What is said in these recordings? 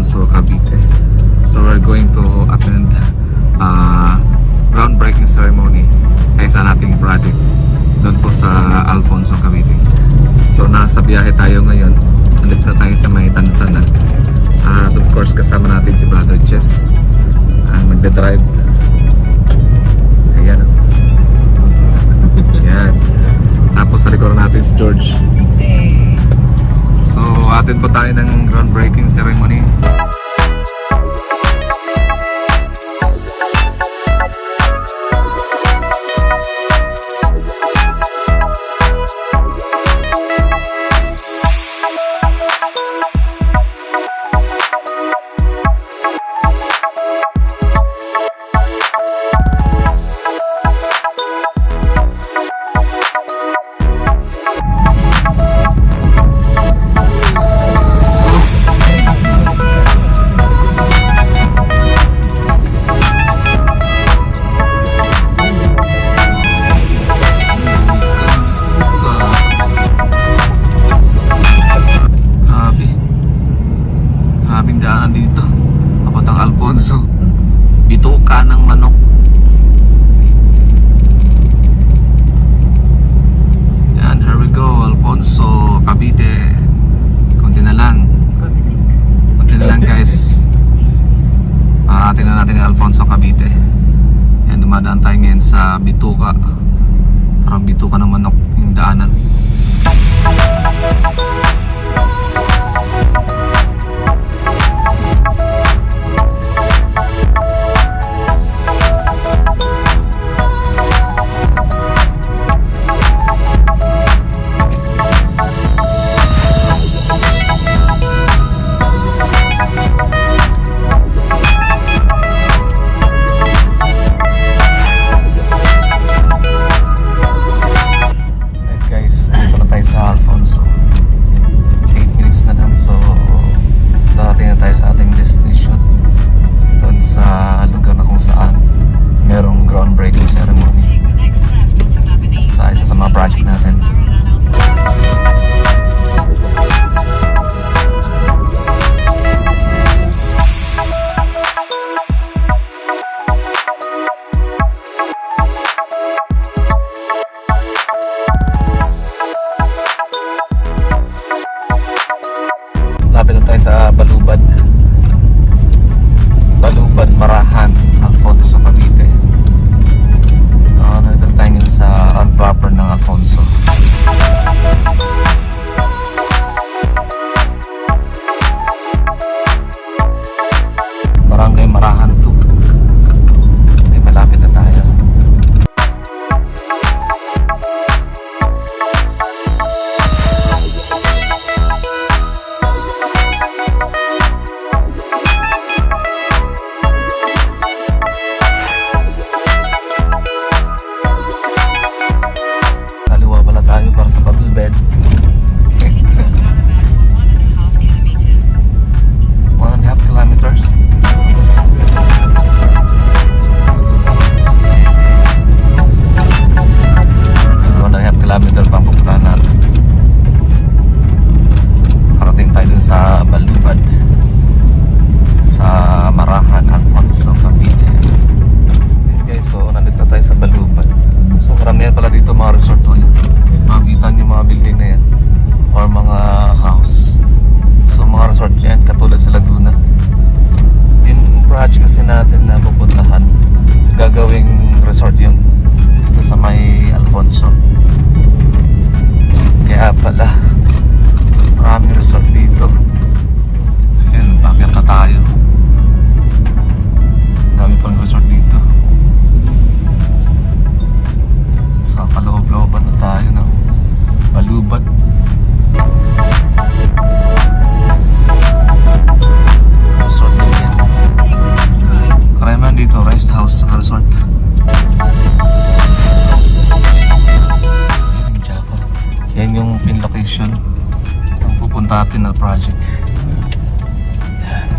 Alfonso, Cavite. So we're going to attend groundbreaking ceremony sa isa nating project doon po sa Alfonso, Cavite. So nasa biyahe tayo ngayon. Nandito na tayo sa may Tansan na. At of course kasama natin si Brother Chess ang magdadrive. Ayan. Ayan. Tapos sa likod natin si George. So attend po tayo ng groundbreaking ceremony. Bituka ng manok. Yan, here we go, Alfonso, Cavite. Kunti na lang. Kunti na lang guys. Tingnan natin yung Alfonso, Cavite. Yan, dumadaan tayo ngayon sa bituka. Parang bituka ng manok yung daanan. Project natin. Lapit na tayo sa Balubad. Balubad, Marahan, Alfonso, Cavite. Nandito tayo sa unproper ng Alfonso. Barangay Marahan 2. Ay, malapit na tayo. Para sa Balubad. 1.5 kilometers. Kilometer pang pupuntahan natin. Karating tayo dun sa Balubad, sa Marahan, Alfonso, Cavite. Okay, so nandito na tayo sa Balubad. So karamihan pala dito mga resort to yun. Makikita nyo mga building na yan or mga house. So mga resort yan katulad sa Laguna. Yung project kasi natin na pupuntahan, gagawing resort yun ito sa may Alfonso. Kaya pala maraming resort dito. Ayan, bakit na tayo. Dami pang resort dito. Sa kaloob-looban na tayo ng Balubad. Resort din yan. Karamihan dito, rest house sa resort. Yan yung pin location ng pupunta natin na project. Yan.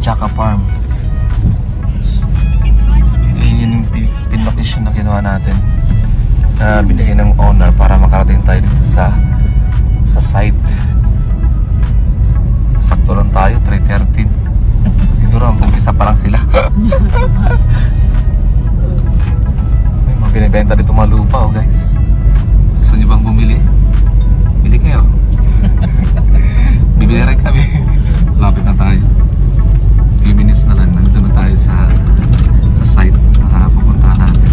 Chaka Farm. Yan yung pin location na kinuha natin, na binigay ng owner para makarating tayo dito sa site. tayo, 3:30. Siguro ang umpisa pa lang sila. May mga binibenta dito mga lupa, oh guys. Gusto nyo bang bumili? Bili kayo. Bibili rin kami. Lapit na tayo. Few minutes na lang. Nandito na tayo sa site na pupuntahan natin.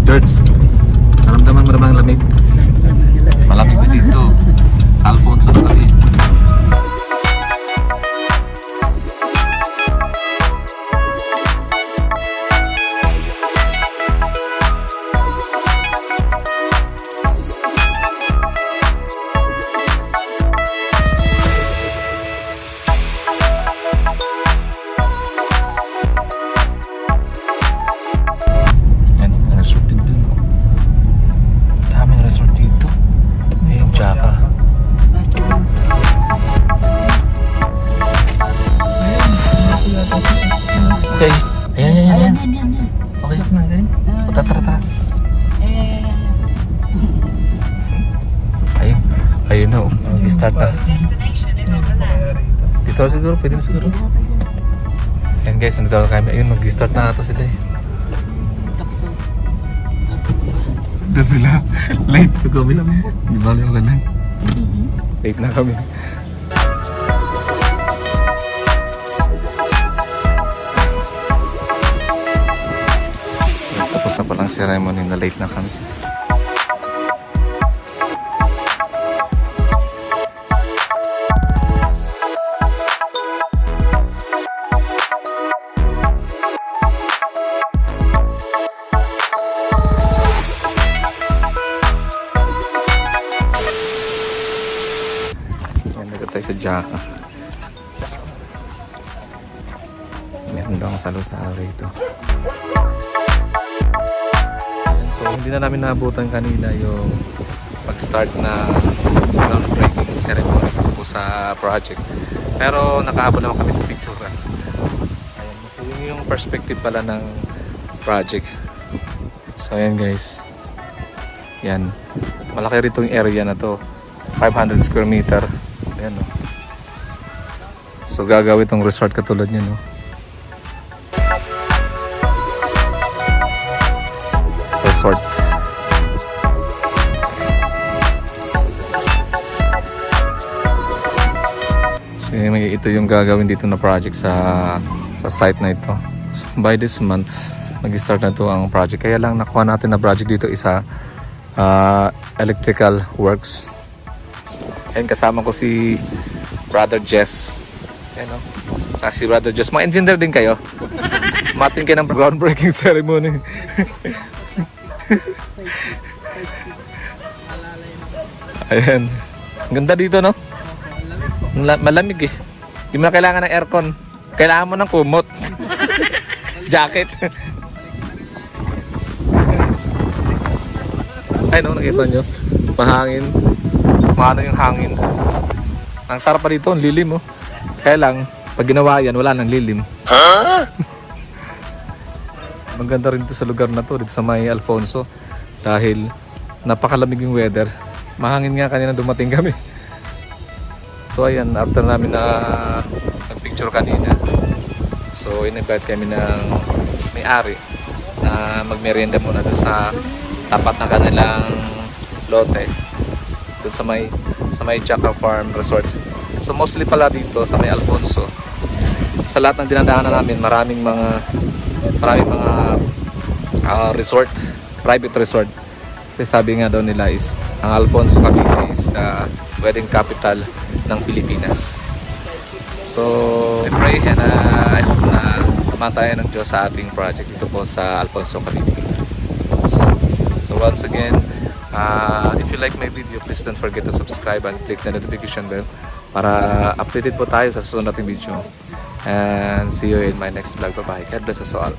George, naramdaman mo naman ang lamig? Malamig na dito. Sa Alfonso na kami. Okay. Ayan. Okay. Tara. Ayun na. Start na. Dito siguro. Pwede na siguro. Ayan guys, nandito kami. Ayun, mag-start na ata sila eh. Doon sila. Late na kami. Di ba lang ka lang? Late na kami. Tapos na palang ceremony na late na kami. Tayo sa Jaca. Meron daw ang salo-salo ito. So hindi na namin naabutan kanina yung pag-start na groundbreaking ceremony dito po sa project. Pero nakahabol naman kami sa picture. Ayan, so yun yung perspective pala ng project. So ayan guys. Yan. Malaki rito yung area na to. 500 square meter. Ayan, no? So gagawin itong resort katulad nyo, no? Resort. So ito yung gagawin dito na project sa site na ito. So, by this month mag-start na to ang project. Kaya lang nakuha natin na project dito isa electrical works. Ayan, kasama ko si Brother Jess. Ayan, no? Saka si Brother Jess. Mga engineer din kayo. Matin kayo ng groundbreaking ceremony. Ayan. Ang ganda dito, no? Malamig eh. Hindi mo na kailangan ng aircon. Kailangan mo ng kumot. Jacket. Ay, no? Nakita nyo? Mahangin. Maano yung hangin. Ang sarap pa dito, ang lilim oh. Kaya lang, pag ginawa yan, wala nang lilim. Huh? Maganda rin dito sa lugar na to, dito sa may Alfonso. Dahil napakalamig yung weather. Mahangin nga kanina dumating kami. So ayan, after namin na nag-picture kanina. So in-invite kami ng may-ari na magmerienda muna doon sa tapat na kanilang lote. Doon sa may Jaca Farm Resort. So mostly pala dito sa may Alfonso, sa lahat ng dinadaanan namin, maraming mga resort, private resort. Kasi sabi nga daw nila is ang Alfonso Cavite is the wedding capital ng Pilipinas. So I pray and I hope na matayan ng Diyos sa ating project dito po sa Alfonso Cavite. So once again, if you like my video, please don't forget to subscribe and click the notification bell para updated po tayo sa susunod nating video. And see you in my next vlog. Bye bye. God bless us all.